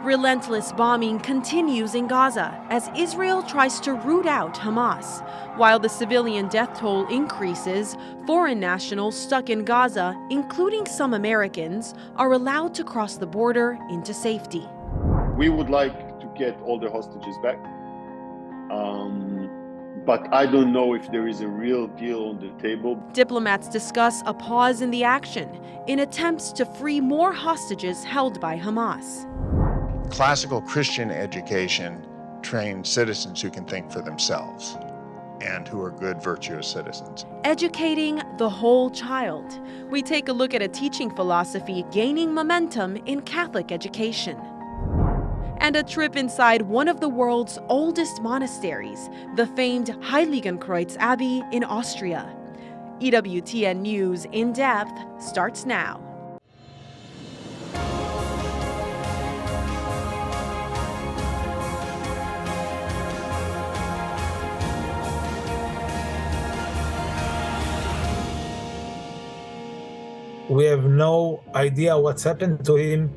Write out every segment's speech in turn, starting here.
Relentless bombing continues in Gaza as Israel tries to root out Hamas. While the civilian death toll increases, foreign nationals stuck in Gaza, including some Americans, are allowed to cross the border into safety. We would like to get all the hostages back, but I don't know if there is a real deal on the table. Diplomats discuss a pause in the action in attempts to free more hostages held by Hamas. Classical Christian education trains citizens who can think for themselves and who are good, virtuous citizens. Educating the whole child. We take a look at a teaching philosophy gaining momentum in Catholic education. And a trip inside one of the world's oldest monasteries, the famed Heiligenkreuz Abbey in Austria. EWTN News In Depth starts now. We have no idea what's happened to him.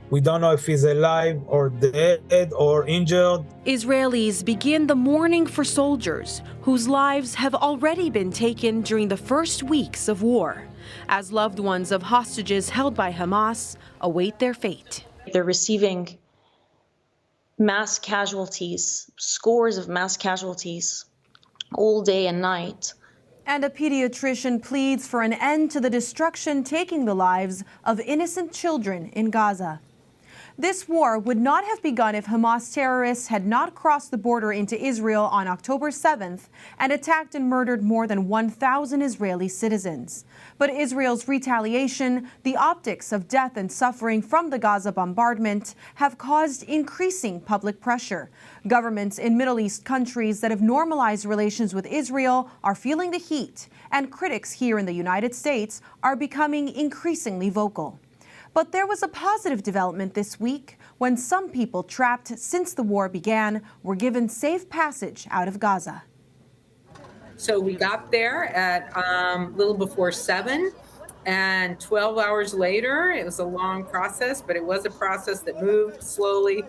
We don't know if he's alive or dead or injured. Israelis begin the mourning for soldiers whose lives have already been taken during the first weeks of war, as loved ones of hostages held by Hamas await their fate. They're receiving mass casualties, scores of mass casualties, all day and night. And a pediatrician pleads for an end to the destruction taking the lives of innocent children in Gaza. This war would not have begun if Hamas terrorists had not crossed the border into Israel on October 7th and attacked and murdered more than 1,000 Israeli citizens. But Israel's retaliation, the optics of death and suffering from the Gaza bombardment, have caused increasing public pressure. Governments in Middle East countries that have normalized relations with Israel are feeling the heat, and critics here in the United States are becoming increasingly vocal. But there was a positive development this week when some people trapped since the war began were given safe passage out of Gaza. So we got there at a little before 7, and 12 hours later, it was a long process, but it was a process that moved slowly.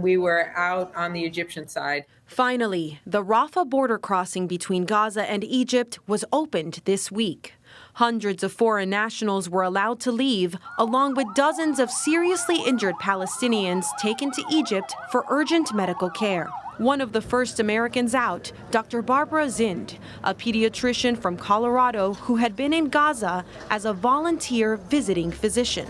We were out on the Egyptian side. Finally, the Rafah border crossing between Gaza and Egypt was opened this week. Hundreds of foreign nationals were allowed to leave, along with dozens of seriously injured Palestinians taken to Egypt for urgent medical care. One of the first Americans out, Dr. Barbara Zind, a pediatrician from Colorado who had been in Gaza as a volunteer visiting physician.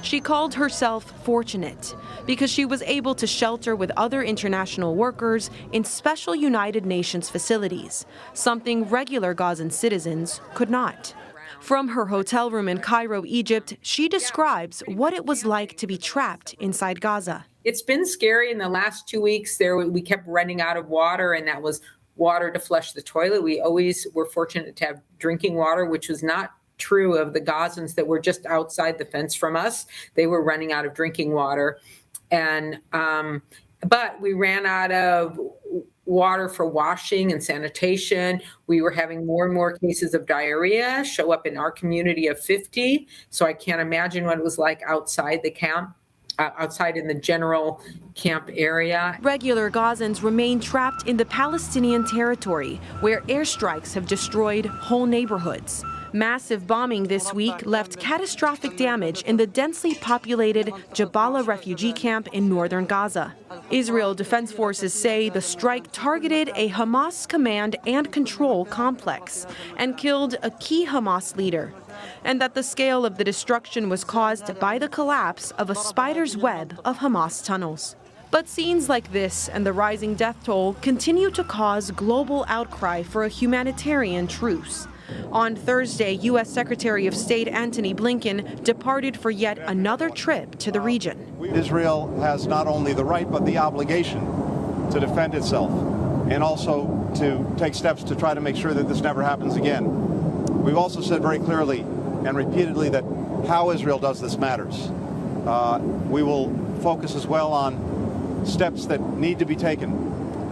She called herself fortunate because she was able to shelter with other international workers in special United Nations facilities, something regular Gazan citizens could not. From her hotel room in Cairo, Egypt, she describes what it was like to be trapped inside Gaza. It's been scary in the last 2 weeks. We kept running out of water, and that was water to flush the toilet. We always were fortunate to have drinking water, which was not true of the Gazans that were just outside the fence from us. They were running out of drinking water. But we ran out of water for washing and sanitation. We were having more and more cases of diarrhea show up in our community of 50. So I can't imagine what it was like outside the camp, outside in the general camp area. Regular Gazans remain trapped in the Palestinian territory, where airstrikes have destroyed whole neighborhoods. Massive bombing this week left catastrophic damage in the densely populated Jabalah refugee camp in northern Gaza. Israel Defense Forces say the strike targeted a Hamas command and control complex and killed a key Hamas leader, and that the scale of the destruction was caused by the collapse of a spider's web of Hamas tunnels. But scenes like this and the rising death toll continue to cause global outcry for a humanitarian truce. On Thursday, U.S. Secretary of State Antony Blinken departed for yet another trip to the region. Israel has not only the right but the obligation to defend itself and also to take steps to try to make sure that this never happens again. We've also said very clearly and repeatedly that how Israel does this matters. We will focus as well on steps that need to be taken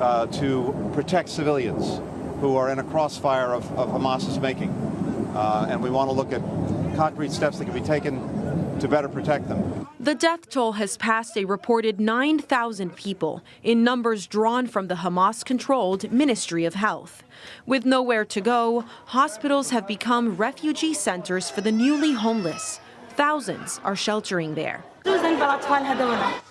to protect civilians who are in a crossfire of Hamas's making. And we want to look at concrete steps that can be taken to better protect them. The death toll has passed a reported 9,000 people, in numbers drawn from the Hamas-controlled Ministry of Health. With nowhere to go, hospitals have become refugee centers for the newly homeless. Thousands are sheltering there.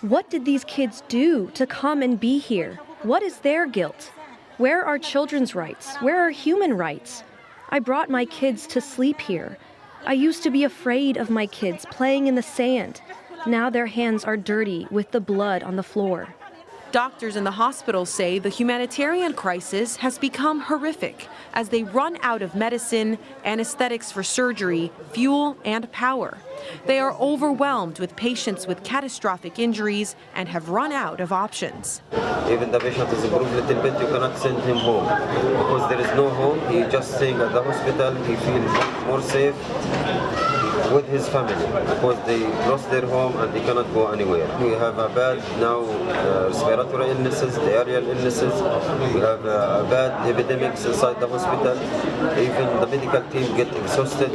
What did these kids do to come and be here? What is their guilt? Where are children's rights? Where are human rights? I brought my kids to sleep here. I used to be afraid of my kids playing in the sand. Now their hands are dirty with the blood on the floor. Doctors in the hospital say the humanitarian crisis has become horrific as they run out of medicine, anesthetics for surgery, fuel, and power. They are overwhelmed with patients with catastrophic injuries and have run out of options. Even the patient is improved a little bit, you cannot send him home because there is no home. He just staying at the hospital. He feels more safe with his family because they lost their home and they cannot go anywhere. We have a bad now respiratory illnesses, diarrheal illnesses. We have bad epidemics inside the hospital. Even the medical team get exhausted.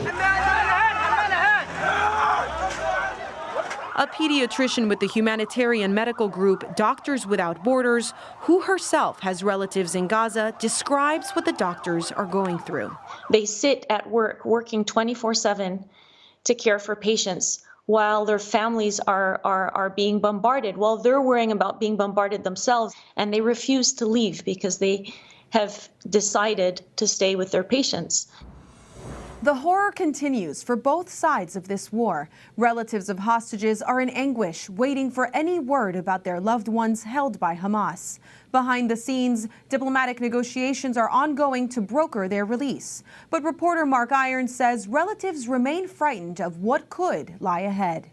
A pediatrician with the humanitarian medical group Doctors Without Borders, who herself has relatives in Gaza, describes what the doctors are going through. They sit at work, working 24/7 to care for patients while their families are being bombarded, while they're worrying about being bombarded themselves, and they refuse to leave because they have decided to stay with their patients. The horror continues for both sides of this war. Relatives of hostages are in anguish, waiting for any word about their loved ones held by Hamas. Behind the scenes, diplomatic negotiations are ongoing to broker their release. But reporter Mark Irons says relatives remain frightened of what could lie ahead.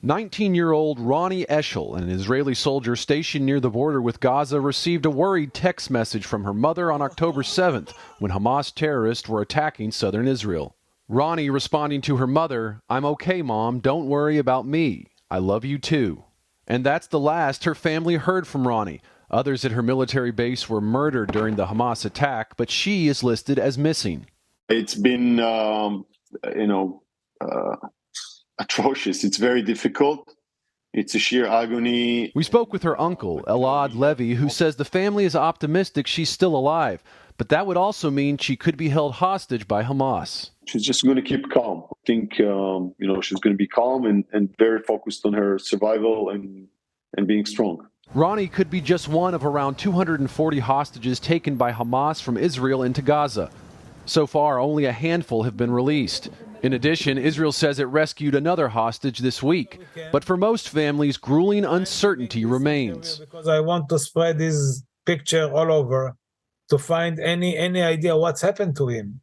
19-year-old Ronnie Eshel, an Israeli soldier stationed near the border with Gaza, received a worried text message from her mother on October 7th when Hamas terrorists were attacking southern Israel. Ronnie responding to her mother, "I'm okay, Mom. Don't worry about me. I love you too." And that's the last her family heard from Ronnie. Others at her military base were murdered during the Hamas attack, but she is listed as missing. It's been, atrocious. It's very difficult. It's a sheer agony. We spoke with her uncle, Elad Levy, who says the family is optimistic she's still alive, but that would also mean she could be held hostage by Hamas. She's just going to keep calm. I think, she's going to be calm and very focused on her survival and being strong. Ronnie could be just one of around 240 hostages taken by Hamas from Israel into Gaza. So far, only a handful have been released. In addition, Israel says it rescued another hostage this week. But for most families, grueling uncertainty remains. Because I want to spread this picture all over to find any idea what's happened to him.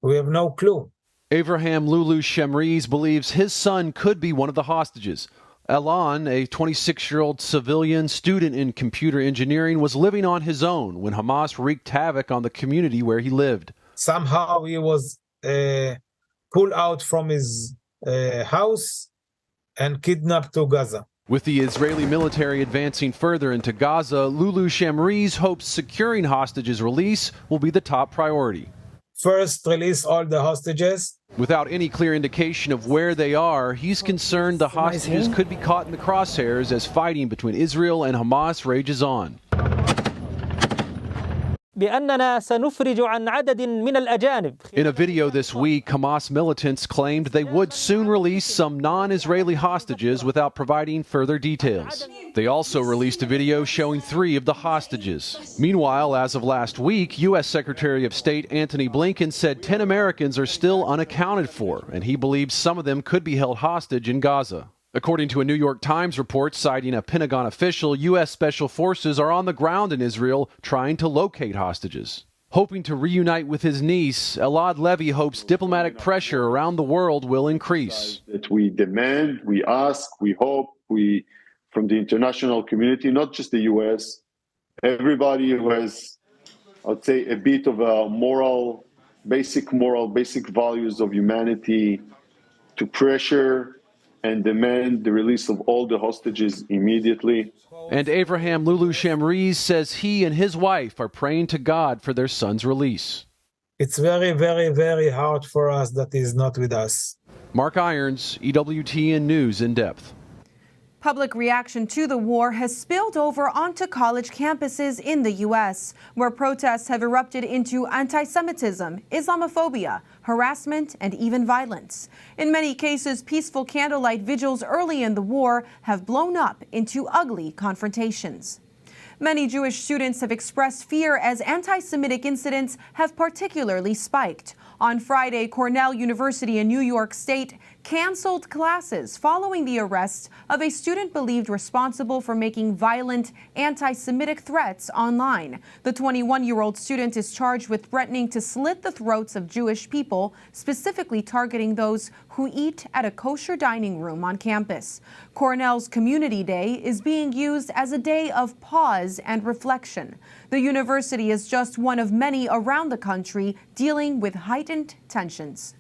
We have no clue. Avraham Lulu Shemriz believes his son could be one of the hostages. Elan, a 26-year-old civilian student in computer engineering, was living on his own when Hamas wreaked havoc on the community where he lived. Somehow he was pulled out from his house and kidnapped to Gaza. With the Israeli military advancing further into Gaza, Lulu Shemriz hopes securing hostages' release will be the top priority. First, release all the hostages. Without any clear indication of where they are, he's concerned the hostages could be caught in the crosshairs as fighting between Israel and Hamas rages on. بأننا سنفرج عن عدد من الأجانب. In a video this week, Hamas militants claimed they would soon release some non-Israeli hostages without providing further details. They also released a video showing 3 of the hostages. Meanwhile, as of last week, U.S. Secretary of State Antony Blinken said 10 Americans are still unaccounted for, and he believes some of them could be held hostage in Gaza. According to a New York Times report citing a Pentagon official, U.S. Special Forces are on the ground in Israel trying to locate hostages. Hoping to reunite with his niece, Elad Levy hopes diplomatic pressure around the world will increase. That we demand, we ask, we hope, from the international community, not just the U.S., everybody who has, I'd say, a bit of a basic values of humanity, to pressure and demand the release of all the hostages immediately. And Avraham Lulu Shemriz says he and his wife are praying to God for their son's release. It's very, very, very hard for us that he's not with us. Mark Irons, EWTN News In Depth. Public reaction to the war has spilled over onto college campuses in the U.S., where protests have erupted into anti-Semitism, Islamophobia, harassment, and even violence. In many cases, peaceful candlelight vigils early in the war have blown up into ugly confrontations. Many Jewish students have expressed fear as anti-Semitic incidents have particularly spiked. On Friday, Cornell University in New York State canceled classes following the arrest of a student believed responsible for making violent anti-Semitic threats online. The 21-year-old student is charged with threatening to slit the throats of Jewish people, specifically targeting those who eat at a kosher dining room on campus. Cornell's Community Day is being used as a day of pause and reflection. The university is just one of many around the country dealing with heightened tensions.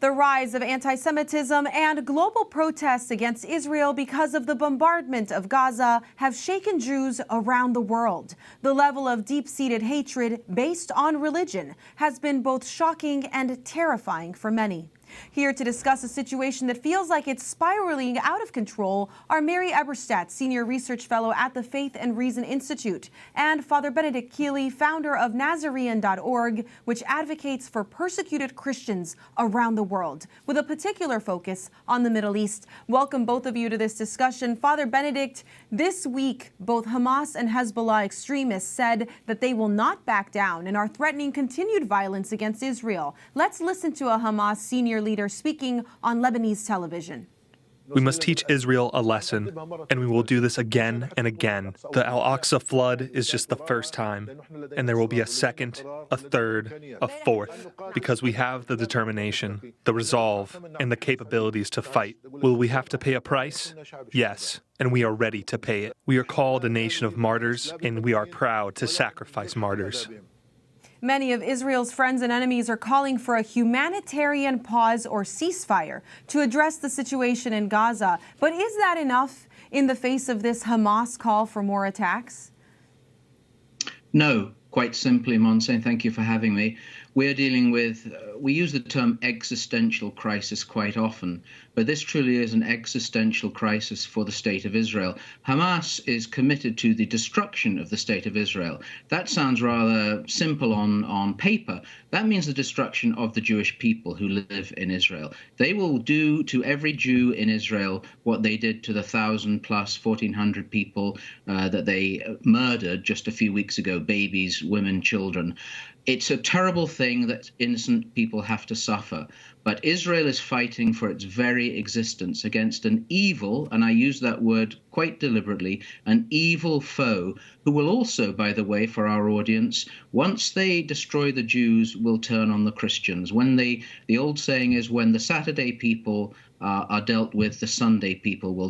The rise of anti-Semitism and global protests against Israel because of the bombardment of Gaza have shaken Jews around the world. The level of deep-seated hatred based on religion has been both shocking and terrifying for many. Here to discuss a situation that feels like it's spiraling out of control are Mary Eberstadt, Senior Research Fellow at the Faith and Reason Institute, and Father Benedict Keeley, founder of Nazarene.org, which advocates for persecuted Christians around the world, with a particular focus on the Middle East. Welcome both of you to this discussion. Father Benedict, this week, both Hamas and Hezbollah extremists said that they will not back down and are threatening continued violence against Israel. Let's listen to a Hamas senior leader speaking on Lebanese television. We must teach Israel a lesson, and we will do this again and again. The Al-Aqsa flood is just the first time, and there will be a second, a third, a fourth, because we have the determination, the resolve, and the capabilities to fight. Will we have to pay a price? Yes, and we are ready to pay it. We are called a nation of martyrs, and we are proud to sacrifice martyrs. Many of Israel's friends and enemies are calling for a humanitarian pause or ceasefire to address the situation in Gaza. But is that enough in the face of this Hamas call for more attacks? No, quite simply, Montse, thank you for having me. We're dealing with, we use the term existential crisis quite often, but this truly is an existential crisis for the state of Israel. Hamas is committed to the destruction of the state of Israel. That sounds rather simple on paper. That means the destruction of the Jewish people who live in Israel. They will do to every Jew in Israel what they did to the 1,000 plus 1,400 people that they murdered just a few weeks ago, babies, women, children. It's a terrible thing that innocent people have to suffer, but Israel is fighting for its very existence against an evil, and I use that word quite deliberately, an evil foe who will also, by the way, for our audience, once they destroy the Jews, will turn on the Christians. When the old saying is, when the Saturday people are dealt with, the Sunday people will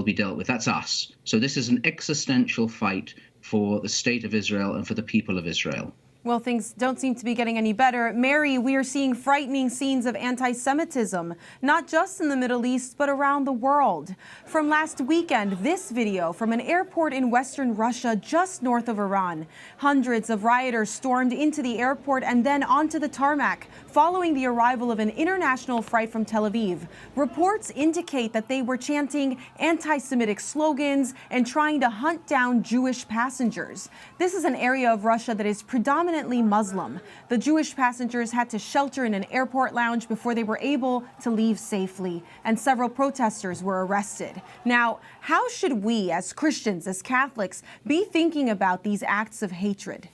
be dealt with. That's us. So this is an existential fight for the state of Israel and for the people of Israel. Well, things don't seem to be getting any better. Mary, we are seeing frightening scenes of anti-Semitism, not just in the Middle East, but around the world. From last weekend, this video from an airport in western Russia, just north of Iran. Hundreds of rioters stormed into the airport and then onto the tarmac, following the arrival of an international flight from Tel Aviv. Reports indicate that they were chanting anti-Semitic slogans and trying to hunt down Jewish passengers. This is an area of Russia that is predominantly Muslim. The Jewish passengers had to shelter in an airport lounge before they were able to leave safely, and several protesters were arrested. Now, how should we, as Christians, as Catholics, be thinking about these acts of hatred?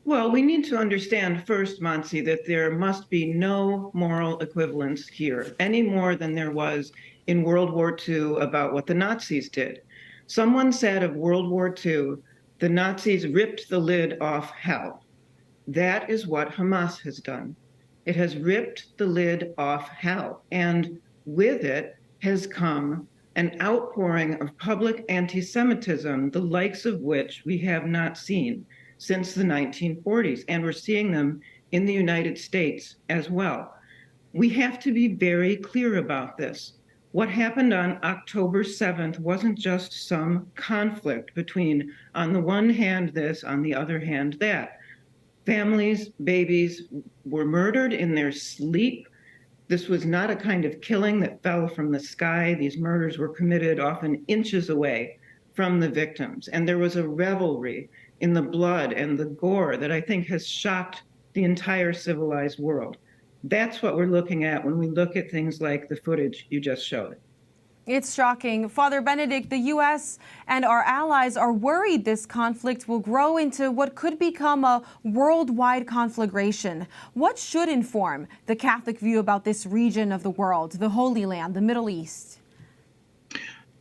Well, we need to understand first, Montse, that there must be no moral equivalence here, any more than there was in World War II about what the Nazis did. Someone said of World War II, the Nazis ripped the lid off hell. That is what Hamas has done. It has ripped the lid off hell. And with it has come an outpouring of public anti-Semitism, the likes of which we have not seen since the 1940s. And we're seeing them in the United States as well. We have to be very clear about this. What happened on October 7th wasn't just some conflict between, on the one hand, this, on the other hand, that. Families, babies were murdered in their sleep. This was not a kind of killing that fell from the sky. These murders were committed often inches away from the victims. And there was a revelry in the blood and the gore that I think has shocked the entire civilized world. That's what we're looking at when we look at things like the footage you just showed. It's shocking. Father Benedict, the U.S. and our allies are worried this conflict will grow into what could become a worldwide conflagration. What should inform the Catholic view about this region of the world, the Holy Land, the Middle East?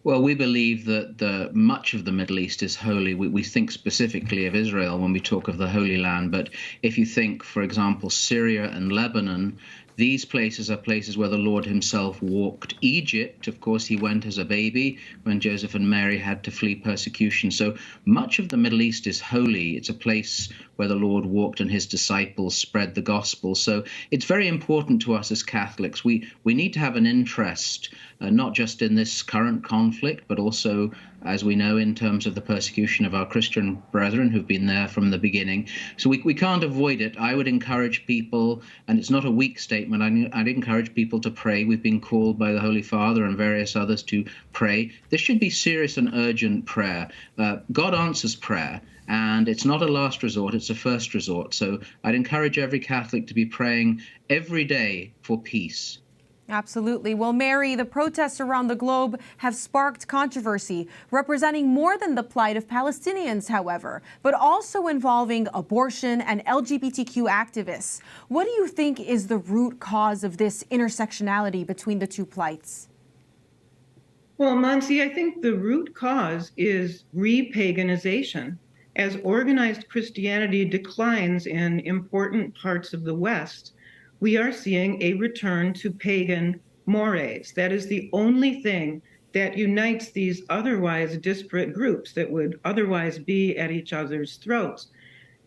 Well, we believe that much of the Middle East is holy. We think specifically of Israel when we talk of the Holy Land. But if you think, for example, Syria and Lebanon, these places are places where the Lord himself walked. Egypt, of course, he went as a baby when Joseph and Mary had to flee persecution. So much of the Middle East is holy. It's a place where the Lord walked and his disciples spread the gospel. So it's very important to us as Catholics. We need to have an interest, not just in this current conflict, but also, as we know, in terms of the persecution of our Christian brethren who've been there from the beginning. So we can't avoid it. I would encourage people, and it's not a weak statement, I'd encourage people to pray. We've been called by the Holy Father and various others to pray. This should be serious and urgent prayer. God answers prayer, and it's not a last resort, it's a first resort. So I'd encourage every Catholic to be praying every day for peace. Absolutely. Well, Mary, the protests around the globe have sparked controversy, representing more than the plight of Palestinians, however, but also involving abortion and LGBTQ activists. What do you think is the root cause of this intersectionality between the two plights? Well, Montse, I think the root cause is repaganization. As organized Christianity declines in important parts of the West, we are seeing a return to pagan mores. That is the only thing that unites these otherwise disparate groups that would otherwise be at each other's throats.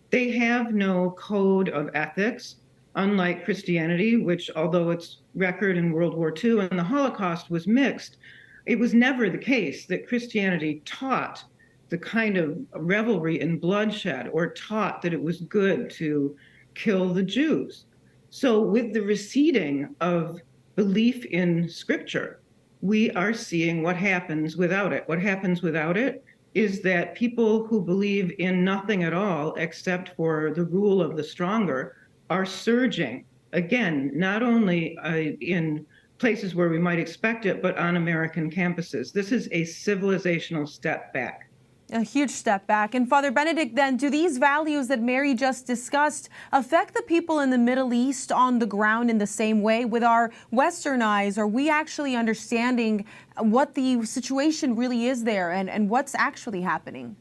They have no code of ethics, unlike Christianity, which, although its record in World War II and the Holocaust was mixed, it was never the case that Christianity taught the kind of revelry in bloodshed or taught that it was good to kill the Jews. So with the receding of belief in Scripture, we are seeing what happens without it. What happens without it is that people who believe in nothing at all except for the rule of the stronger are surging, again, not only in places where we might expect it, but on American campuses. This is a civilizational step back. A huge step back. And Father Benedict, then, do these values that Mary just discussed affect the people in the Middle East on the ground in the same way? With our Western eyes, are we actually understanding what the situation really is there and what's actually happening?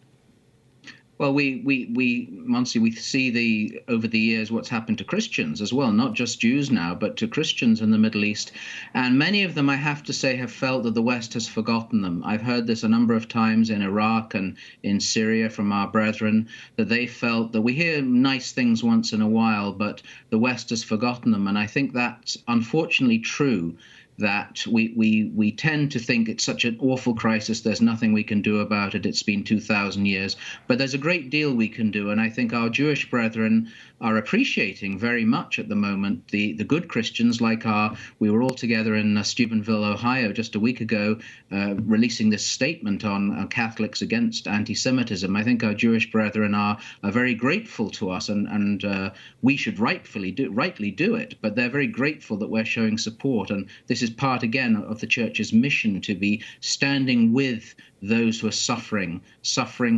Well, Montse, we see over the years what's happened to Christians as well, not just Jews now, but to Christians in the Middle East. And many of them, I have to say, have felt that the West has forgotten them. I've heard this a number of times in Iraq and in Syria from our brethren, that they felt that we hear nice things once in a while, but the West has forgotten them. And I think that's unfortunately true, that we tend to think it's such an awful crisis, there's nothing we can do about it, it's been 2,000 years. But there's a great deal we can do, and I think our Jewish brethren are appreciating very much at the moment the good Christians, like we were all together in Steubenville, Ohio, just a week ago, releasing this statement on Catholics against anti-Semitism. I think our Jewish brethren are very grateful to us, and we should rightly do it, but they're very grateful that we're showing support, and this is part, again, of the Church's mission to be standing with those who are suffering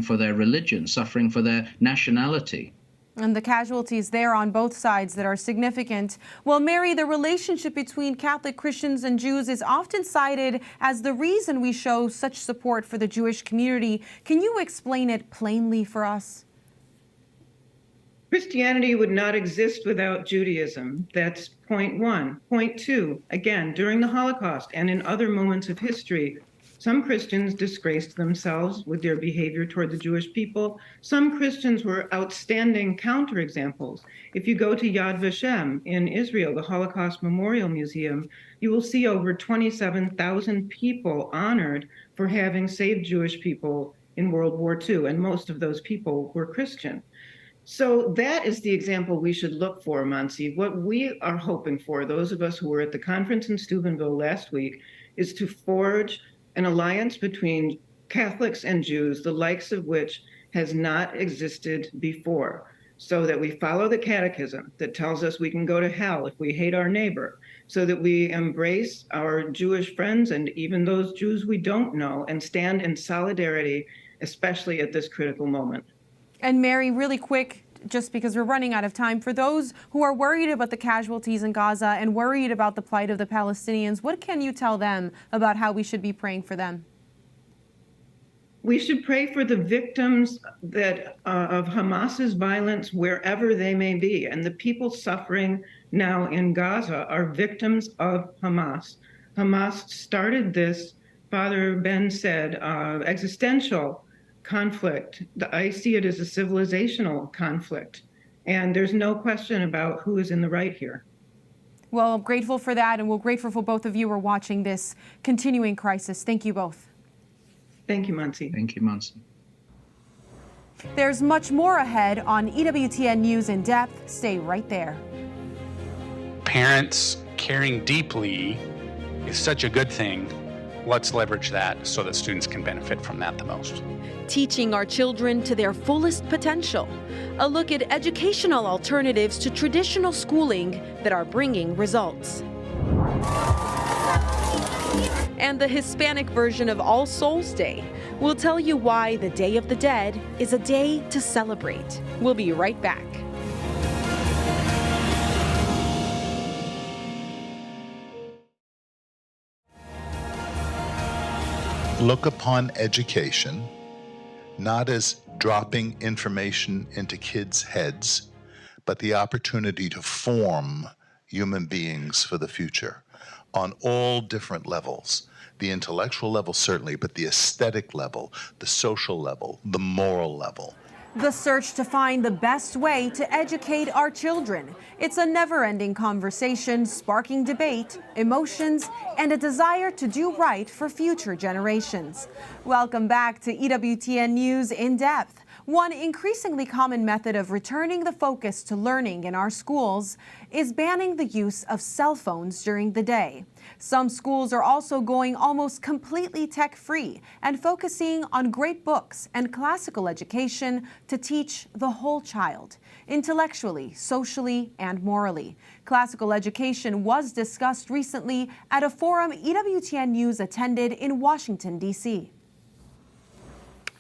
for their religion, suffering for their nationality. And the casualties there on both sides that are significant. Well, Mary, the relationship between Catholic Christians and Jews is often cited as the reason we show such support for the Jewish community. Can you explain it plainly for us? Christianity would not exist without Judaism. That's point one. Point two, again, during the Holocaust and in other moments of history, some Christians disgraced themselves with their behavior toward the Jewish people. Some Christians were outstanding counterexamples. If you go to Yad Vashem in Israel, the Holocaust Memorial Museum, you will see over 27,000 people honored for having saved Jewish people in World War II, and most of those people were Christian. So that is the example we should look for, Montse. What we are hoping for, those of us who were at the conference in Steubenville last week, is to forge an alliance between Catholics and Jews, the likes of which has not existed before, so that we follow the catechism that tells us we can go to hell if we hate our neighbor, so that we embrace our Jewish friends and even those Jews we don't know and stand in solidarity, especially at this critical moment. And Mary, really quick, just because we're running out of time, for those who are worried about the casualties in Gaza and worried about the plight of the Palestinians, what can you tell them about how we should be praying for them? We should pray for the victims of Hamas's violence wherever they may be. And the people suffering now in Gaza are victims of Hamas. Hamas started this, Father Ben said, existential conflict. I see it as a civilizational conflict. And there's no question about who is in the right here. Well, I'm grateful for that, and we're grateful for both of you who are watching this continuing crisis. Thank you both. Thank you, Montse. Thank you, Montse. There's much more ahead on EWTN News in Depth. Stay right there. Parents caring deeply is such a good thing. Let's leverage that so that students can benefit from that the most. Teaching our children to their fullest potential. A look at educational alternatives to traditional schooling that are bringing results. And the Hispanic version of All Souls Day will tell you why the Day of the Dead is a day to celebrate. We'll be right back. Look upon education not as dropping information into kids' heads, but the opportunity to form human beings for the future on all different levels. The intellectual level, certainly, but the aesthetic level, the social level, the moral level. The search to find the best way to educate our children. It's a never-ending conversation, sparking debate, emotions, and a desire to do right for future generations. Welcome back to EWTN News in Depth. One increasingly common method of returning the focus to learning in our schools is banning the use of cell phones during the day. Some schools are also going almost completely tech-free and focusing on great books and classical education to teach the whole child, intellectually, socially, and morally. Classical education was discussed recently at a forum EWTN News attended in Washington, D.C.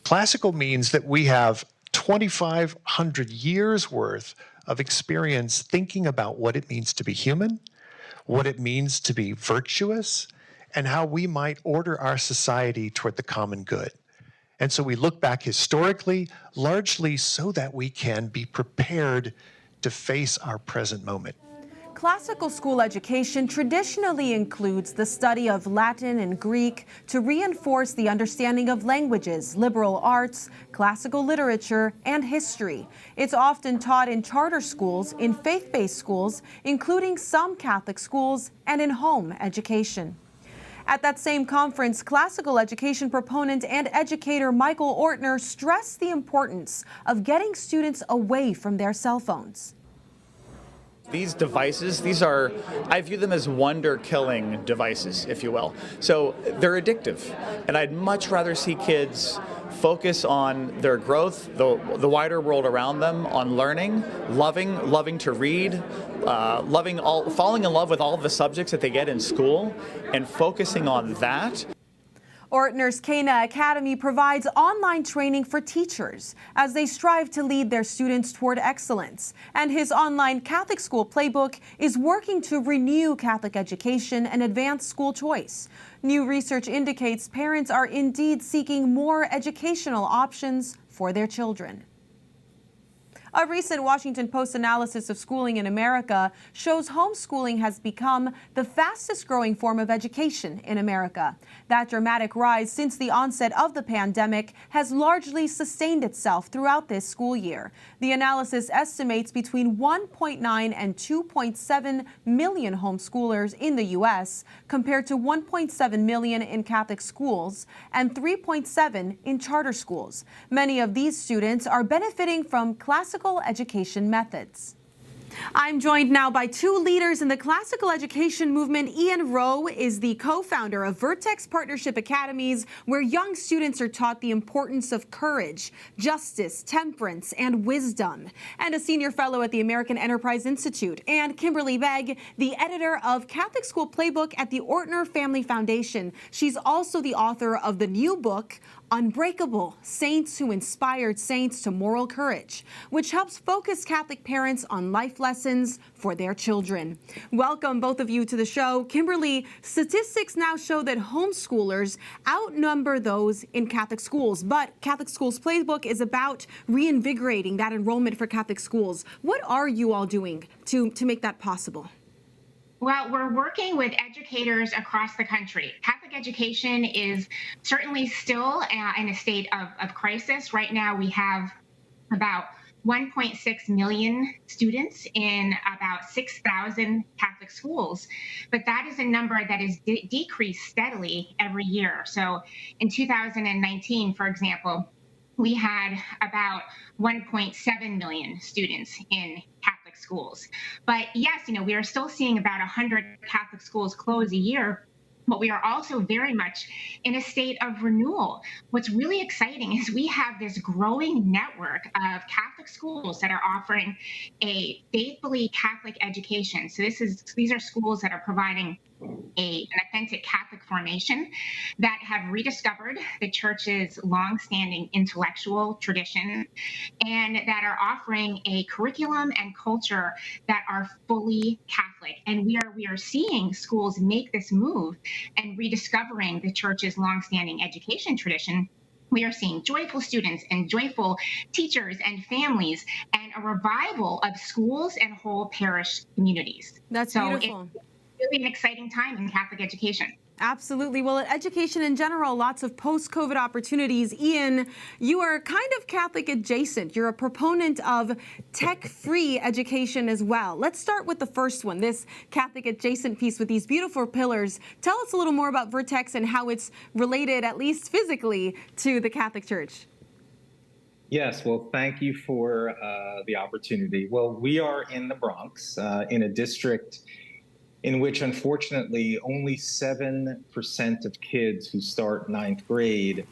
Classical means that we have 2,500 years worth of experience thinking about what it means to be human, what it means to be virtuous, and how we might order our society toward the common good. And so we look back historically, largely so that we can be prepared to face our present moment. Classical school education traditionally includes the study of Latin and Greek to reinforce the understanding of languages, liberal arts, classical literature, and history. It's often taught in charter schools, in faith-based schools, including some Catholic schools, and in home education. At that same conference, classical education proponent and educator Michael Ortner stressed the importance of getting students away from their cell phones. These devices, I view them as wonder-killing devices, if you will. So they're addictive, and I'd much rather see kids focus on their growth, the wider world around them, on learning, loving to read, falling in love with all of the subjects that they get in school, and focusing on that. Ortner's Cana Academy provides online training for teachers as they strive to lead their students toward excellence. And his online Catholic school playbook is working to renew Catholic education and advance school choice. New research indicates parents are indeed seeking more educational options for their children. A recent Washington Post analysis of schooling in America shows homeschooling has become the fastest growing form of education in America. That dramatic rise since the onset of the pandemic has largely sustained itself throughout this school year. The analysis estimates between 1.9 and 2.7 million homeschoolers in the U.S., compared to 1.7 million in Catholic schools and 3.7 in charter schools. Many of these students are benefiting from classical classical education methods. I'm joined now by two leaders in the classical education movement. Ian Rowe is the co-founder of Vertex Partnership Academies, where young students are taught the importance of courage, justice, temperance, and wisdom, and a senior fellow at the American Enterprise Institute. And Kimberly Begg, the editor of Catholic School Playbook at the Ortner Family Foundation. She's also the author of the new book, Unbreakable: Saints Who Inspired Saints to Moral Courage, which helps focus Catholic parents on life lessons for their children. Welcome, both of you, to the show. Kimberly, statistics now show that homeschoolers outnumber those in Catholic schools, but Catholic Schools Playbook is about reinvigorating that enrollment for Catholic schools. What are you all doing to make that possible? Well, we're working with educators across the country. Catholic education is certainly still in a state of crisis. Right now, we have about 1.6 million students in about 6,000 Catholic schools, but that is a number that is decreased steadily every year. So in 2019, for example, we had about 1.7 million students in Catholic schools. But yes, we are still seeing about 100 Catholic schools close a year, but we are also very much in a state of renewal. What's really exciting is we have this growing network of Catholic schools that are offering a faithfully Catholic education. So these are schools that are providing an authentic Catholic formation, that have rediscovered the Church's longstanding intellectual tradition, and that are offering a curriculum and culture that are fully Catholic. And we are seeing schools make this move and rediscovering the Church's longstanding education tradition. We are seeing joyful students and joyful teachers and families, and a revival of schools and whole parish communities. That's beautiful. It's really an exciting time in Catholic education. Absolutely. Well, education in general, lots of post-COVID opportunities. Ian, you are kind of Catholic adjacent. You're a proponent of tech-free education as well. Let's start with the first one, this Catholic adjacent piece with these beautiful pillars. Tell us a little more about Vertex and how it's related, at least physically, to the Catholic Church. Yes, well, thank you for the opportunity. Well, we are in the Bronx, in a district in which, unfortunately, only 7% of kids who start ninth grade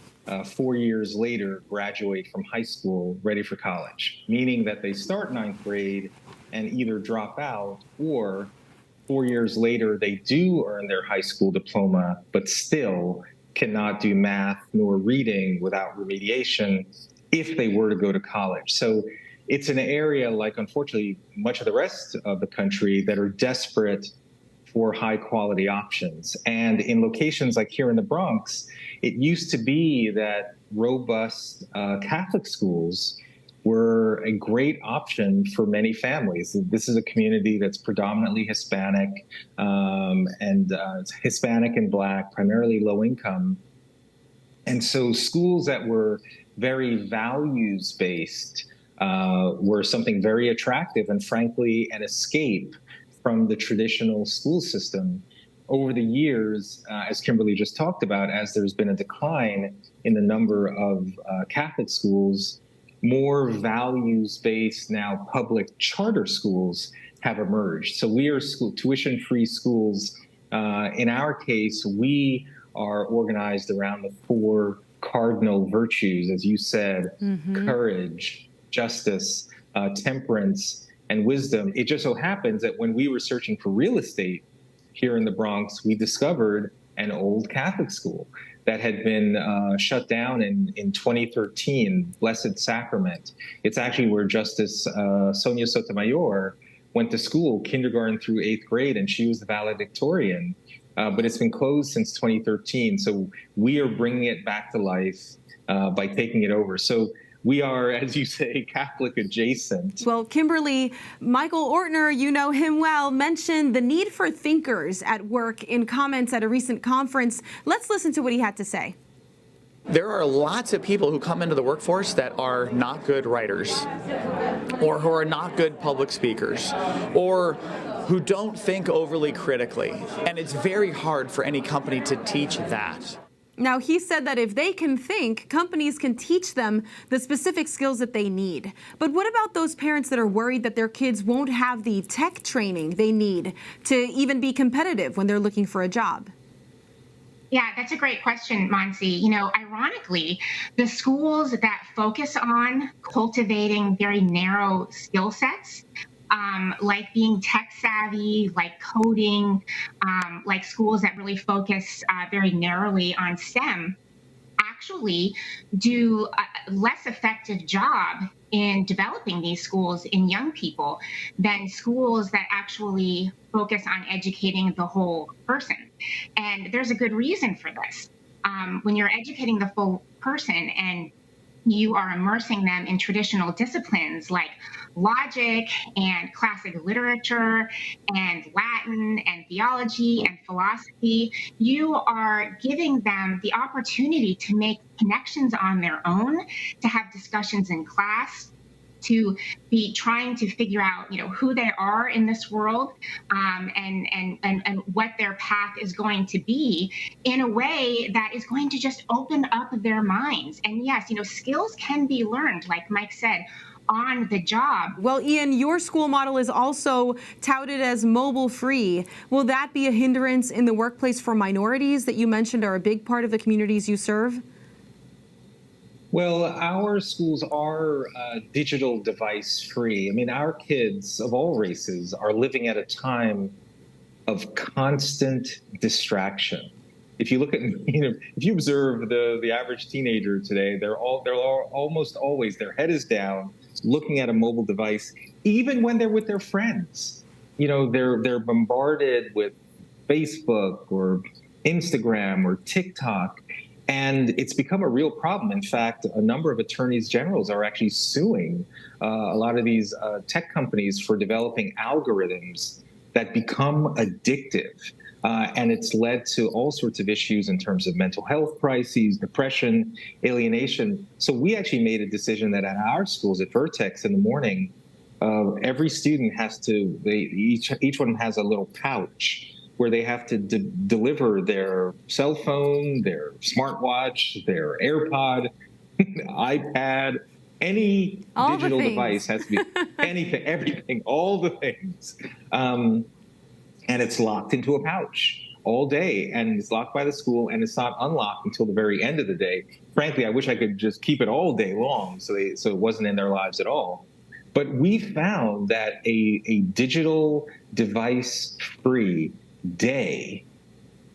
4 years later graduate from high school ready for college, meaning that they start ninth grade and either drop out, or 4 years later they do earn their high school diploma, but still cannot do math nor reading without remediation if they were to go to college. So it's an area, like, unfortunately, much of the rest of the country, that are desperate for high quality options. And in locations like here in the Bronx, it used to be that robust Catholic schools were a great option for many families. This is a community that's predominantly Hispanic, Hispanic and Black, primarily low income. And so schools that were very values-based were something very attractive, and frankly, an escape from the traditional school system. Over the years, as Kimberly just talked about, as there's been a decline in the number of Catholic schools, more values-based now public charter schools have emerged. So we are tuition-free schools. In our case, we are organized around the 4 cardinal virtues, as you said: courage, justice, temperance, and wisdom. It just so happens that when we were searching for real estate here in the Bronx, we discovered an old Catholic school that had been shut down in 2013, Blessed Sacrament. It's actually where Justice Sonia Sotomayor went to school, kindergarten through 8th grade, and she was the valedictorian. But it's been closed since 2013. So we are bringing it back to life by taking it over. So we are, as you say, Catholic adjacent. Well, Kimberly, Michael Ortner, you know him well, mentioned the need for thinkers at work in comments at a recent conference. Let's listen to what he had to say. There are lots of people who come into the workforce that are not good writers, or who are not good public speakers, or who don't think overly critically. And it's very hard for any company to teach that. Now, he said that if they can think, companies can teach them the specific skills that they need. But what about those parents that are worried that their kids won't have the tech training they need to even be competitive when they're looking for a job? Yeah, that's a great question, Montse. You know, ironically, the schools that focus on cultivating very narrow skill sets, like being tech savvy, like coding, like schools that really focus very narrowly on STEM, actually do a less effective job in developing these schools in young people than schools that actually focus on educating the whole person. And there's a good reason for this. When you're educating the full person and you are immersing them in traditional disciplines like logic and classic literature and Latin and theology and philosophy, you are giving them the opportunity to make connections on their own, to have discussions in class, to be trying to figure out, you know, who they are in this world, and what their path is going to be in a way that is going to just open up their minds. And yes, you know, skills can be learned, like Mike said, on the job. Well, Ian, your school model is also touted as mobile free. Will that be a hindrance in the workplace for minorities that you mentioned are a big part of the communities you serve? Well, our schools are digital device free. I mean, our kids of all races are living at a time of constant distraction. If you look at, you know, if you observe the average teenager today, they're almost always, their head is down, looking at a mobile device, even when they're with their friends. You know, they're bombarded with Facebook or Instagram or TikTok. And it's become a real problem. In fact, a number of attorneys generals are actually suing a lot of these tech companies for developing algorithms that become addictive. And it's led to all sorts of issues in terms of mental health crises, depression, alienation. So we actually made a decision that at our schools at Vertex in the morning, every student has to, each one has a little pouch where they have to deliver their cell phone, their smartwatch, their AirPod, iPad, any all digital device has to be anything, everything, all the things. And it's locked into a pouch all day, and it's locked by the school, and it's not unlocked until the very end of the day. Frankly, I wish I could just keep it all day long so it wasn't in their lives at all. But we found that a digital device-free day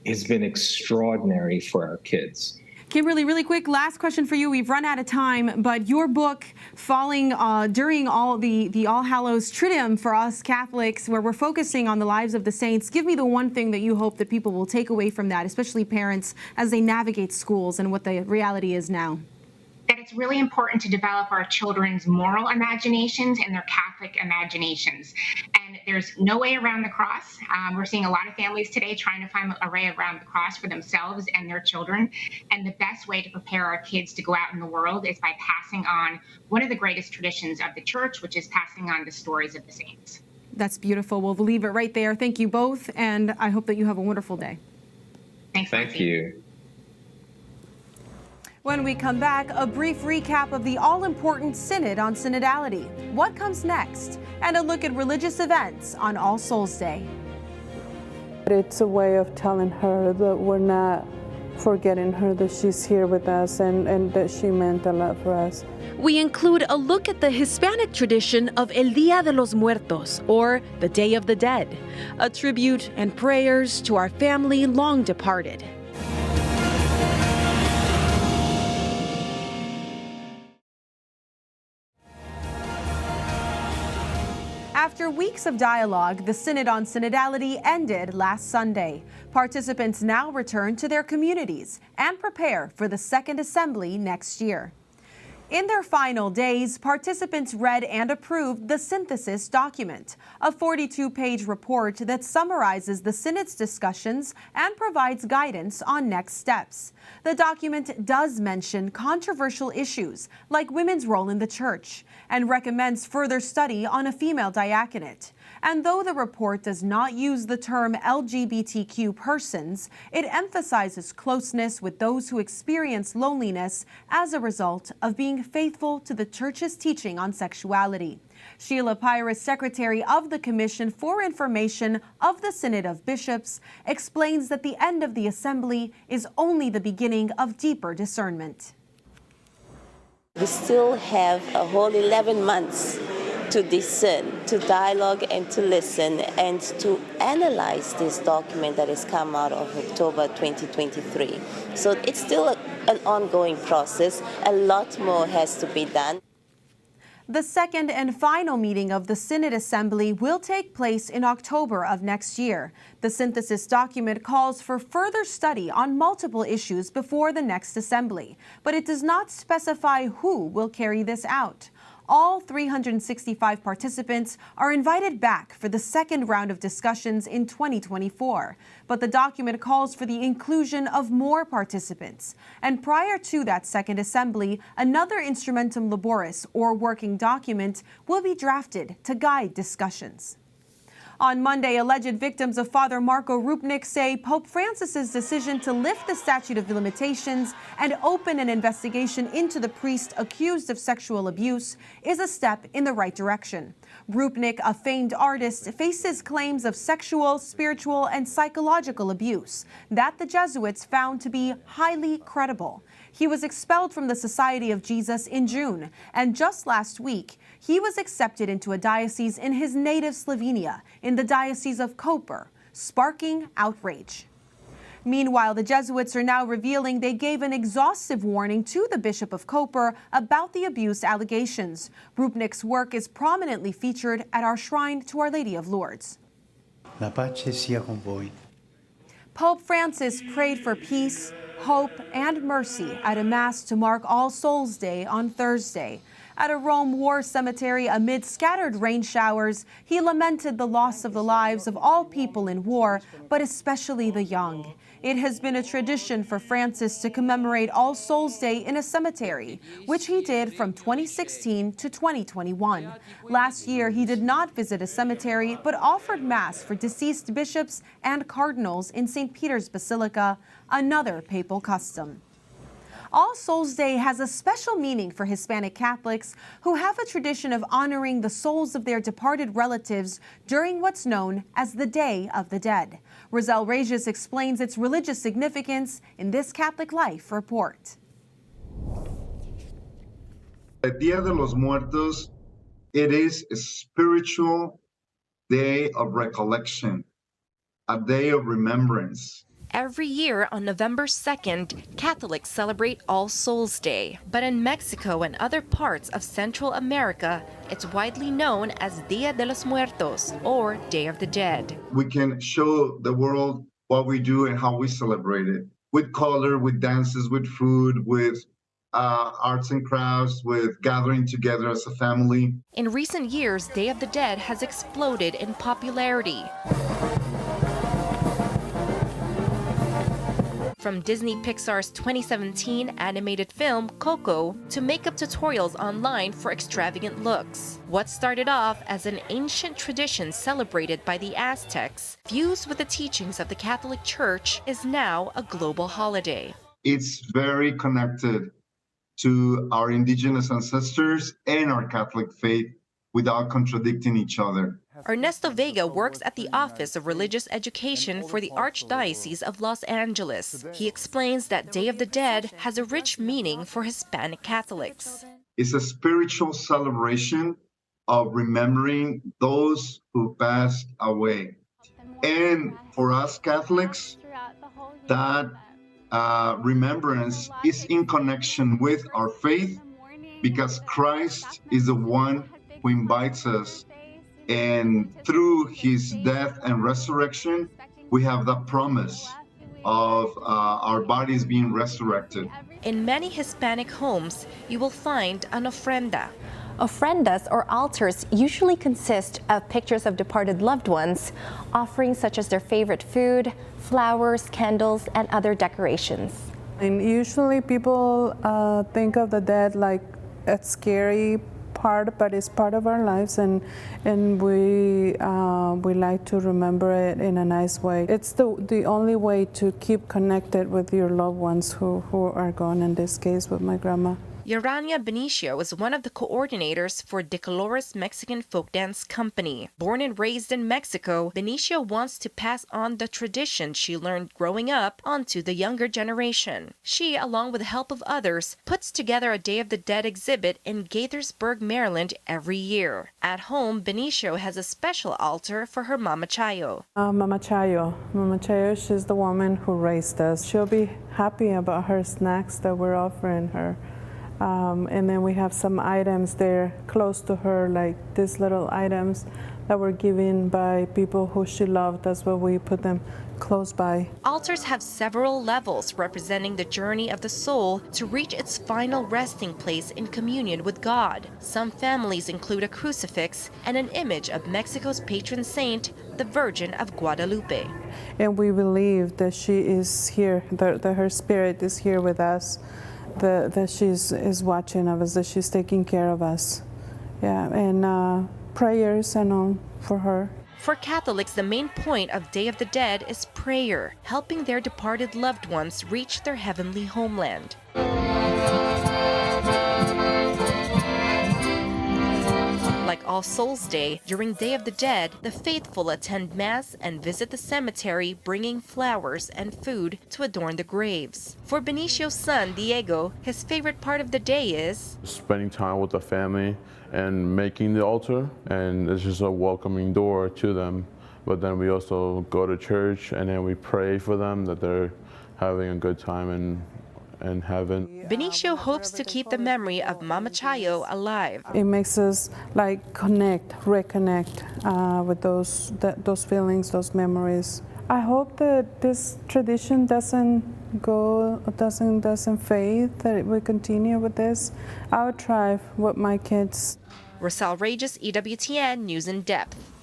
has been extraordinary for our kids. Kimberly, really quick, last question for you. We've run out of time, but your book, falling during all the All Hallows Triduum for us Catholics, where we're focusing on the lives of the saints, give me the one thing that you hope that people will take away from that, especially parents, as they navigate schools and what the reality is now. That it's really important to develop our children's moral imaginations and their Catholic imaginations. And there's no way around the cross. We're seeing a lot of families today trying to find a way around the cross for themselves and their children. And the best way to prepare our kids to go out in the world is by passing on one of the greatest traditions of the church, which is passing on the stories of the saints. That's beautiful. We'll leave it right there. Thank you both, and I hope that you have a wonderful day. Thanks, Thank you. When we come back, a brief recap of the all-important Synod on Synodality. What comes next? And a look at religious events on All Souls Day. It's a way of telling her that we're not forgetting her, that she's here with us, and that she meant a lot for us. We include a look at the Hispanic tradition of El Día de los Muertos, or the Day of the Dead, a tribute and prayers to our family long departed. After weeks of dialogue, the Synod on Synodality ended last Sunday. Participants now return to their communities and prepare for the Second Assembly next year. In their final days, participants read and approved the synthesis document, a 42-page report that summarizes the Synod's discussions and provides guidance on next steps. The document does mention controversial issues like women's role in the Church and recommends further study on a female diaconate. And though the report does not use the term LGBTQ persons, it emphasizes closeness with those who experience loneliness as a result of being faithful to the Church's teaching on sexuality. Sheila Pyrus, Secretary of the Commission for Information of the Synod of Bishops, explains that the end of the Assembly is only the beginning of deeper discernment. We still have a whole 11 months to discern, to dialogue and to listen and to analyze this document that has come out of October 2023. So it's still an ongoing process. A lot more has to be done. The second and final meeting of the Synod Assembly will take place in October of next year. The synthesis document calls for further study on multiple issues before the next Assembly, but it does not specify who will carry this out. All 365 participants are invited back for the second round of discussions in 2024. But the document calls for the inclusion of more participants. And prior to that second assembly, another instrumentum laboris, or working document, will be drafted to guide discussions. On Monday, alleged victims of Father Marco Rupnik say Pope Francis's decision to lift the statute of limitations and open an investigation into the priest accused of sexual abuse is a step in the right direction. Rupnik, a famed artist, faces claims of sexual, spiritual, and psychological abuse that the Jesuits found to be highly credible. He was expelled from the Society of Jesus in June, and just last week, he was accepted into a diocese in his native Slovenia, in the Diocese of Koper, sparking outrage. Meanwhile, the Jesuits are now revealing they gave an exhaustive warning to the Bishop of Koper about the abuse allegations. Rupnik's work is prominently featured at our shrine to Our Lady of Lourdes. La pace sia con voi. Pope Francis prayed for peace, hope, and mercy at a Mass to mark All Souls' Day on Thursday. At a Rome war cemetery amid scattered rain showers, he lamented the loss of the lives of all people in war, but especially the young. It has been a tradition for Francis to commemorate All Souls' Day in a cemetery, which he did from 2016 to 2021. Last year, he did not visit a cemetery, but offered Mass for deceased bishops and cardinals in St. Peter's Basilica, another papal custom. All Souls' Day has a special meaning for Hispanic Catholics who have a tradition of honoring the souls of their departed relatives during what's known as the Day of the Dead. Rosel Regis explains its religious significance in this Catholic Life report. El Día de los Muertos, it is a spiritual day of recollection, a day of remembrance. Every year on November 2nd, Catholics celebrate All Souls' Day. But in Mexico and other parts of Central America, it's widely known as Día de los Muertos, or Day of the Dead. We can show the world what we do and how we celebrate it. With color, with dances, with food, with arts and crafts, with gathering together as a family. In recent years, Day of the Dead has exploded in popularity. From Disney Pixar's 2017 animated film Coco to makeup tutorials online for extravagant looks. What started off as an ancient tradition celebrated by the Aztecs, fused with the teachings of the Catholic Church, is now a global holiday. It's very connected to our indigenous ancestors and our Catholic faith without contradicting each other. Ernesto Vega works at the Office of Religious Education for the Archdiocese of Los Angeles. He explains that Day of the Dead has a rich meaning for Hispanic Catholics. It's a spiritual celebration of remembering those who passed away. And for us Catholics, that remembrance is in connection with our faith, because Christ is the one who invites us. And through his death and resurrection, we have that promise of our bodies being resurrected. In many Hispanic homes, you will find an ofrenda. Ofrendas, or altars, usually consist of pictures of departed loved ones, offerings such as their favorite food, flowers, candles, and other decorations. And usually people think of the dead like a scary part, but it's part of our lives, and we like to remember it in a nice way. It's the only way to keep connected with your loved ones who are gone, in this case with my grandma. Urania Benicio is one of the coordinators for De Colores Mexican Folk Dance Company. Born and raised in Mexico, Benicio wants to pass on the tradition she learned growing up onto the younger generation. She, along with the help of others, puts together a Day of the Dead exhibit in Gaithersburg, Maryland every year. At home, Benicio has a special altar for her Mama Chayo. Mama Chayo, she's the woman who raised us. She'll be happy about her snacks that we're offering her. And then we have some items there close to her, like these little items that were given by people who she loved. That's why we put them close by. Altars have several levels representing the journey of the soul to reach its final resting place in communion with God. Some families include a crucifix and an image of Mexico's patron saint, the Virgin of Guadalupe. And we believe that she is here, that her spirit is here with us. That she's watching of us, that she's taking care of us. Yeah, and prayers and all for her. For Catholics, the main point of Day of the Dead is prayer, helping their departed loved ones reach their heavenly homeland. Like All Souls Day, during Day of the Dead, the faithful attend Mass and visit the cemetery, bringing flowers and food to adorn the graves. For Benicio's son, Diego, his favorite part of the day is spending time with the family and making the altar, and it's just a welcoming door to them. But then we also go to church and then we pray for them that they're having a good time in heaven. Benicio hopes to keep the memory of Mama Chayo alive. It makes us like reconnect with those feelings, those memories. I hope that this tradition doesn't fade, that we continue with this. I'll try with my kids. Rosal Regis, EWTN News in Depth.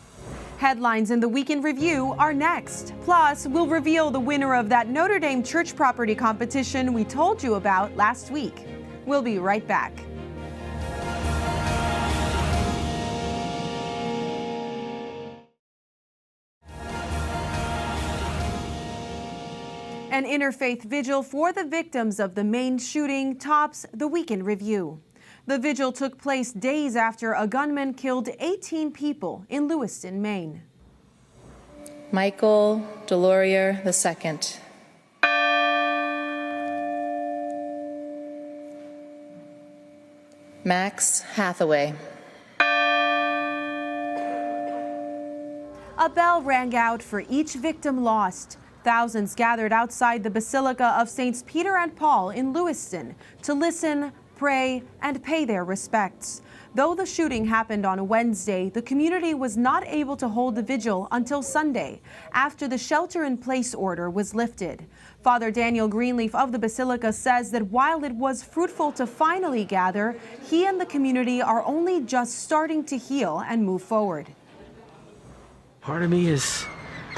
Headlines in the Week in Review are next. Plus, we'll reveal the winner of that Notre Dame church property competition we told you about last week. We'll be right back. An interfaith vigil for the victims of the Maine shooting tops the Week in Review. The vigil took place days after a gunman killed 18 people in Lewiston, Maine. Michael Delorier II. Max Hathaway. A bell rang out for each victim lost. Thousands gathered outside the Basilica of Saints Peter and Paul in Lewiston to listen, pray, and pay their respects. Though the shooting happened on a Wednesday, the community was not able to hold the vigil until Sunday, after the shelter-in-place order was lifted. Father Daniel Greenleaf of the Basilica says that while it was fruitful to finally gather, he and the community are only just starting to heal and move forward. Part of me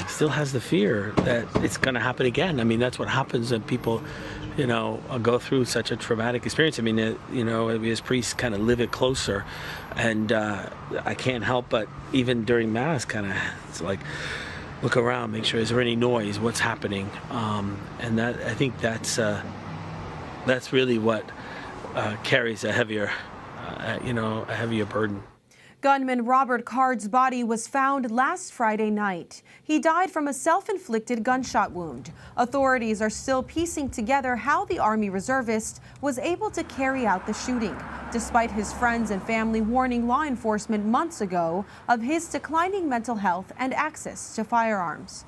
still has the fear that it's going to happen again. I mean, that's what happens when people, go through such a traumatic experience. I mean, we as priests kind of live it closer, and I can't help but even during Mass, it's like look around, make sure is there any noise, what's happening, and that I think that's really what carries a heavier burden. Gunman Robert Card's body was found last Friday night. He died from a self-inflicted gunshot wound. Authorities are still piecing together how the Army reservist was able to carry out the shooting, despite his friends and family warning law enforcement months ago of his declining mental health and access to firearms.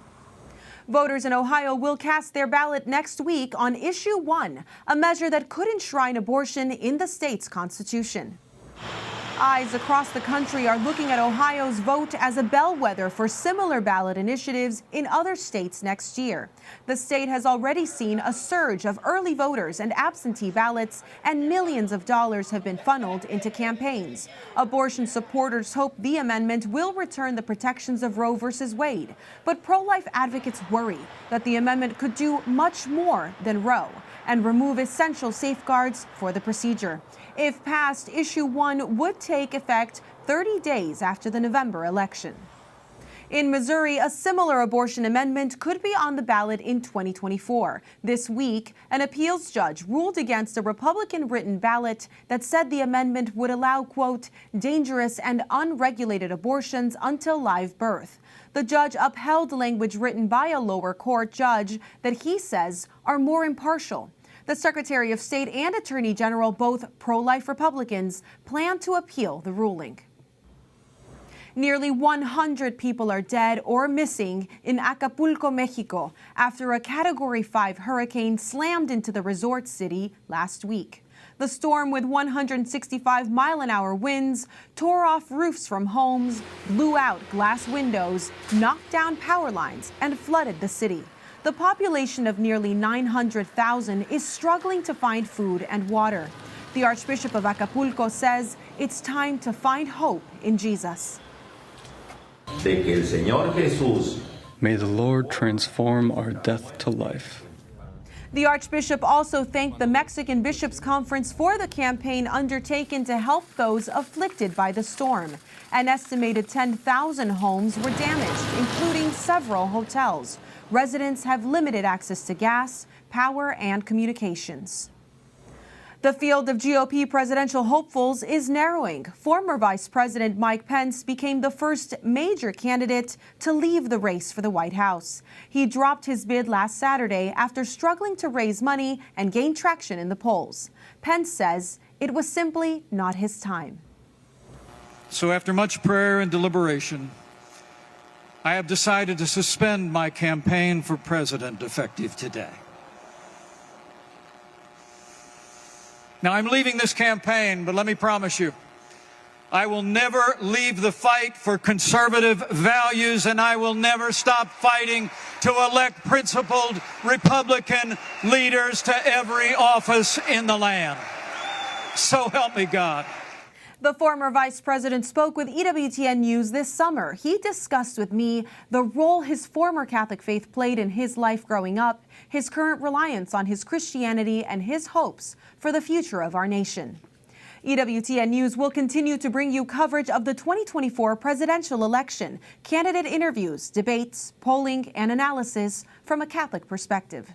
Voters in Ohio will cast their ballot next week on Issue 1, a measure that could enshrine abortion in the state's constitution. Eyes across the country are looking at Ohio's vote as a bellwether for similar ballot initiatives in other states next year. The state has already seen a surge of early voters and absentee ballots, and millions of dollars have been funneled into campaigns. Abortion supporters hope the amendment will return the protections of Roe v. Wade, but pro-life advocates worry that the amendment could do much more than Roe and remove essential safeguards for the procedure. If passed, Issue 1 would take effect 30 days after the November election. In Missouri, a similar abortion amendment could be on the ballot in 2024. This week, an appeals judge ruled against a Republican-written ballot that said the amendment would allow, quote, dangerous and unregulated abortions until live birth. The judge upheld language written by a lower court judge that he says are more impartial. The Secretary of State and Attorney General, both pro-life Republicans, plan to appeal the ruling. Nearly 100 people are dead or missing in Acapulco, Mexico, after a Category 5 hurricane slammed into the resort city last week. The storm, with 165-mile-an-hour winds, tore off roofs from homes, blew out glass windows, knocked down power lines, and flooded the city. The population of nearly 900,000 is struggling to find food and water. The Archbishop of Acapulco says it's time to find hope in Jesus. De que el Señor Jesús. May the Lord transform our death to life. The Archbishop also thanked the Mexican Bishops' Conference for the campaign undertaken to help those afflicted by the storm. An estimated 10,000 homes were damaged, including several hotels. Residents have limited access to gas, power, and communications. The field of GOP presidential hopefuls is narrowing. Former Vice President Mike Pence became the first major candidate to leave the race for the White House. He dropped his bid last Saturday after struggling to raise money and gain traction in the polls. Pence says it was simply not his time. So after much prayer and deliberation, I have decided to suspend my campaign for president effective today. Now, I'm leaving this campaign, but let me promise you, I will never leave the fight for conservative values, and I will never stop fighting to elect principled Republican leaders to every office in the land. So help me God. The former vice president spoke with EWTN News this summer. He discussed with me the role his former Catholic faith played in his life growing up, his current reliance on his Christianity, and his hopes for the future of our nation. EWTN News will continue to bring you coverage of the 2024 presidential election, candidate interviews, debates, polling, and analysis from a Catholic perspective.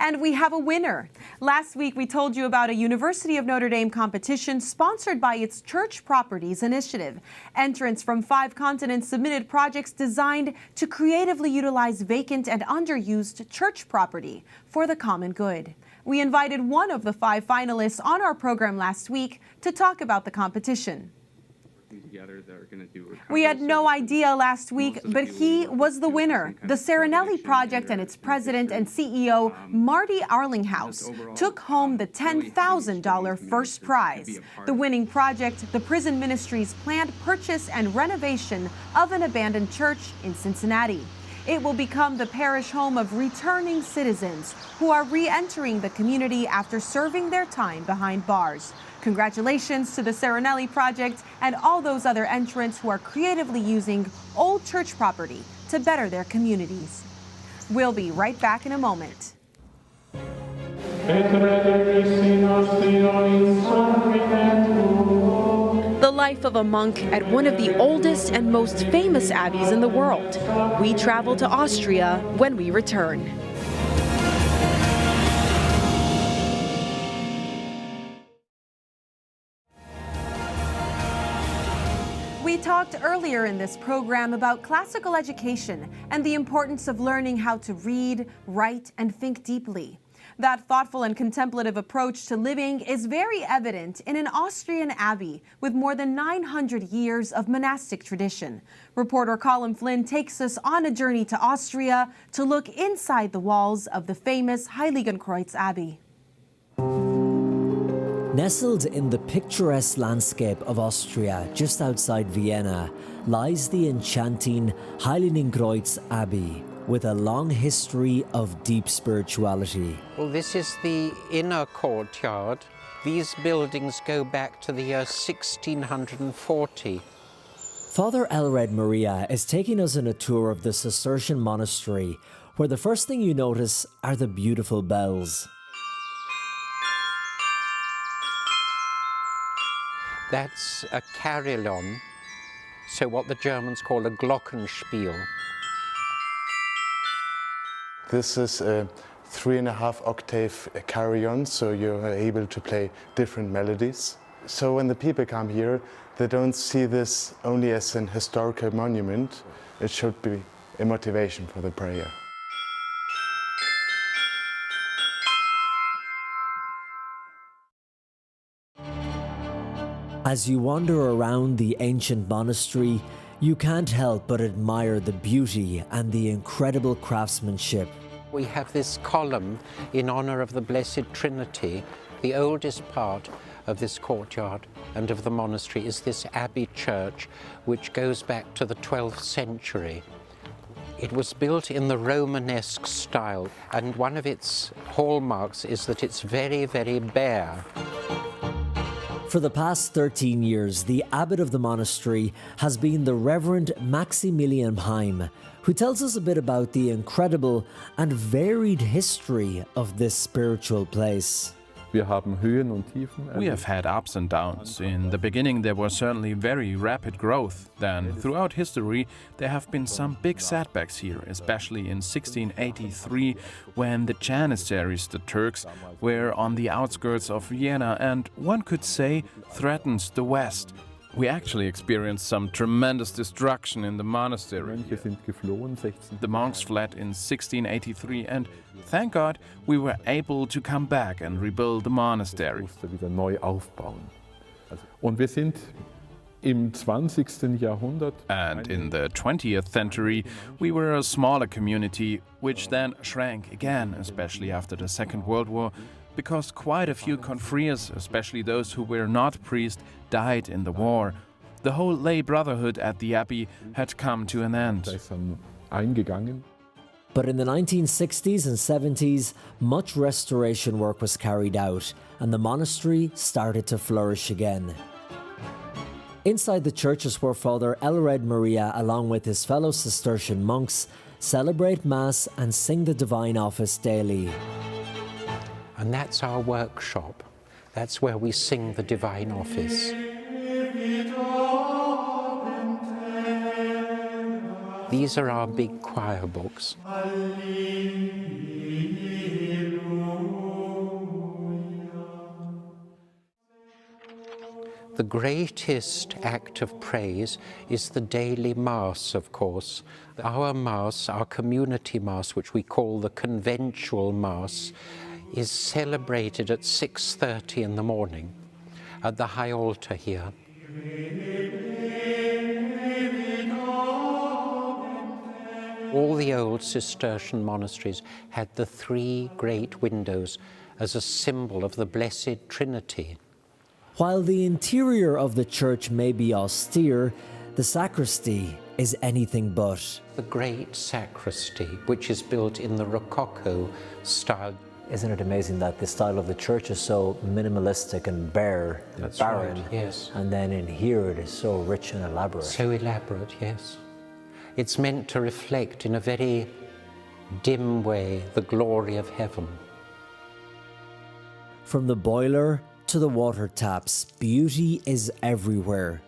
And we have a winner. Last week, we told you about a University of Notre Dame competition sponsored by its Church Properties Initiative. Entrants from 5 continents submitted projects designed to creatively utilize vacant and underused church property for the common good. We invited one of the 5 finalists on our program last week to talk about the competition. We had no idea last week, but he was the winner. The Serenelli Project and its president and CEO, Marty Arlinghouse, took home the $10,000 first prize. The winning project, the prison ministry's planned purchase and renovation of an abandoned church in Cincinnati. It will become the parish home of returning citizens who are re-entering the community after serving their time behind bars. Congratulations to the Serenelli Project and all those other entrants who are creatively using old church property to better their communities. We'll be right back in a moment. The life of a monk at one of the oldest and most famous abbeys in the world. We travel to Austria when we return. We talked earlier in this program about classical education and the importance of learning how to read, write, and think deeply. That thoughtful and contemplative approach to living is very evident in an Austrian abbey with more than 900 years of monastic tradition. Reporter Colin Flynn takes us on a journey to Austria to look inside the walls of the famous Heiligenkreuz Abbey. Nestled in the picturesque landscape of Austria, just outside Vienna, lies the enchanting Heiligenkreuz Abbey, with a long history of deep spirituality. Well, this is the inner courtyard. These buildings go back to the year 1640. Father Elred Maria is taking us on a tour of the Cistercian monastery, where the first thing you notice are the beautiful bells. That's a carillon, so what the Germans call a Glockenspiel. This is a 3.5 octave carillon, so you're able to play different melodies. So when the people come here, they don't see this only as an historical monument. It should be a motivation for the prayer. As you wander around the ancient monastery, you can't help but admire the beauty and the incredible craftsmanship. We have this column in honor of the Blessed Trinity. The oldest part of this courtyard and of the monastery is this Abbey church, which goes back to the 12th century. It was built in the Romanesque style, and one of its hallmarks is that it's very, very bare. For the past 13 years, the abbot of the monastery has been the Reverend Maximilian Heim, who tells us a bit about the incredible and varied history of this spiritual place. We have had ups and downs. In the beginning there was certainly very rapid growth. Then throughout history there have been some big setbacks here, especially in 1683 when the Janissaries, the Turks, were on the outskirts of Vienna and, one could say, threatened the West. We actually experienced some tremendous destruction in the monastery. The monks fled in 1683 and, thank God, we were able to come back and rebuild the monastery. And in the 20th century, we were a smaller community, which then shrank again, especially after the Second World War, because quite a few confreres, especially those who were not priests, died in the war. The whole lay brotherhood at the Abbey had come to an end. But in the 1960s and 70s, much restoration work was carried out, and the monastery started to flourish again. Inside the church is where Father Elred Maria, along with his fellow Cistercian monks, celebrate Mass and sing the Divine Office daily. And that's our workshop. That's where we sing the Divine Office. These are our big choir books. The greatest act of praise is the daily Mass, of course. Our Mass, our community Mass, which we call the conventual Mass, is celebrated at 6:30 in the morning at the high altar here. All the old Cistercian monasteries had the 3 great windows as a symbol of the Blessed Trinity. While the interior of the church may be austere, the sacristy is anything but. The great sacristy, which is built in the Rococo style. Isn't it amazing that the style of the church is so minimalistic and bare, That's barren? right, yes. And then in here it is so rich and elaborate. So elaborate, yes. It's meant to reflect in a very dim way the glory of heaven. From the boiler to the water taps, beauty is everywhere.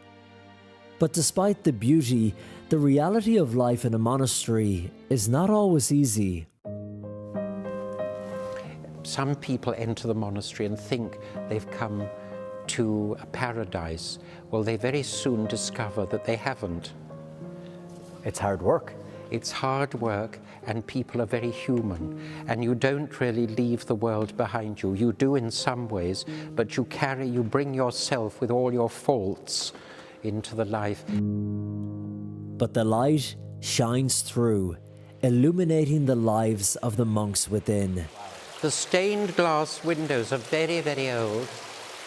But despite the beauty, the reality of life in a monastery is not always easy. Some people enter the monastery and think they've come to a paradise. Well, they very soon discover that they haven't. It's hard work. It's hard work, and people are very human. And you don't really leave the world behind you. You do in some ways, but you bring yourself with all your faults into the life. But the light shines through, illuminating the lives of the monks within. The stained glass windows are very, very old.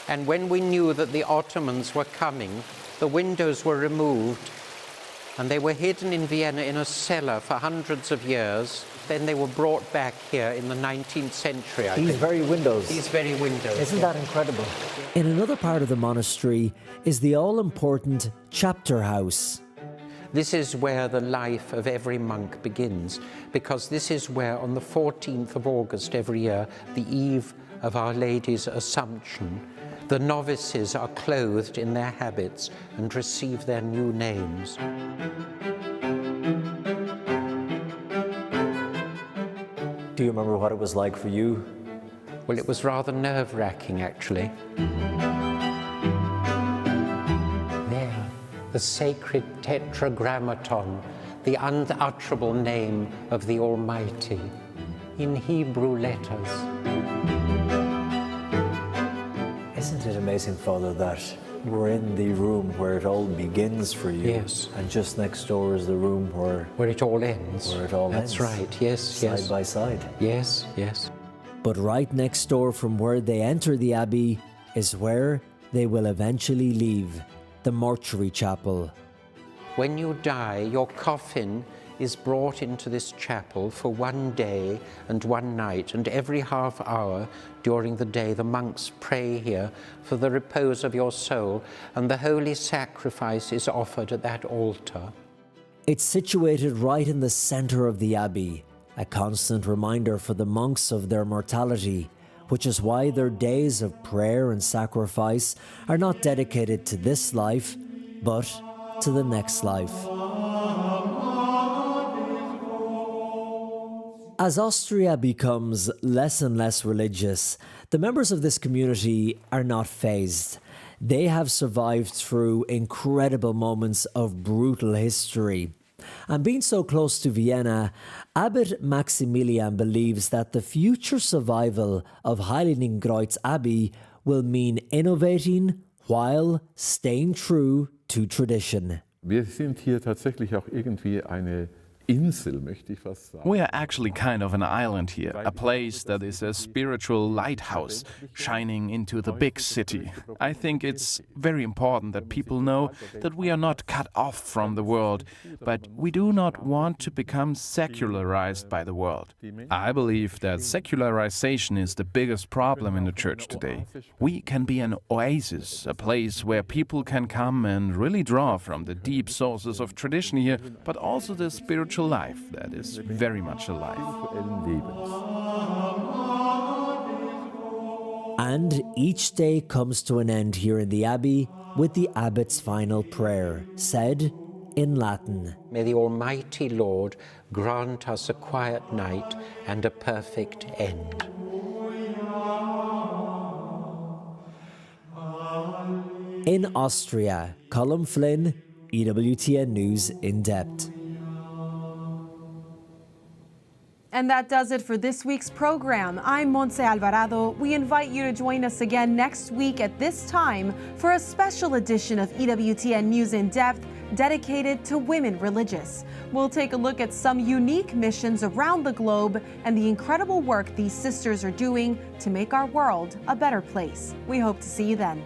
And when we knew that the Ottomans were coming, the windows were removed. And they were hidden in Vienna in a cellar for hundreds of years. Then they were brought back here in the 19th century, I think. These very windows. These very windows. Isn't that incredible? In another part of the monastery is the all-important chapter house. This is where the life of every monk begins, because this is where, on the 14th of August every year, the eve of Our Lady's Assumption, The novices are clothed in their habits and receive their new names. Do you remember what it was like for you? Well, it was rather nerve-wracking, actually. There, the sacred tetragrammaton, the unutterable name of the Almighty, in Hebrew letters. Isn't it amazing, Father, that we're in the room where it all begins for you? Yes. And just next door is the room where it all ends. Where it all That's ends. right, yes, Side by side. Yes, yes. But right next door from where they enter the Abbey is where they will eventually leave, the mortuary chapel. When you die, your coffin is brought into this chapel for one day and one night, and every half hour during the day the monks pray here for the repose of your soul, and the holy sacrifice is offered at that altar. It's situated right in the center of the Abbey, a constant reminder for the monks of their mortality, which is why their days of prayer and sacrifice are not dedicated to this life, but to the next life. As Austria becomes less and less religious, the members of this community are not fazed. They have survived through incredible moments of brutal history. And being so close to Vienna, Abbot Maximilian believes that the future survival of Heiligenkreuz Abbey will mean innovating while staying true to tradition. Wir sind hier tatsächlich auch irgendwie eine Insel, möchte ich fast sagen. We are actually kind of an island here, a place that is a spiritual lighthouse shining into the big city. I think it's very important that people know that we are not cut off from the world, but we do not want to become secularized by the world. I believe that secularization is the biggest problem in the church today. We can be an oasis, a place where people can come and really draw from the deep sources of tradition here, but also the spiritual life that is very much alive. And each day comes to an end here in the Abbey with the abbot's final prayer, said in Latin. May the Almighty Lord grant us a quiet night and a perfect end. In Austria, Colm Flynn, EWTN News In Depth. And that does it for this week's program. I'm Montse Alvarado. We invite you to join us again next week at this time for a special edition of EWTN News In Depth dedicated to women religious. We'll take a look at some unique missions around the globe and the incredible work these sisters are doing to make our world a better place. We hope to see you then.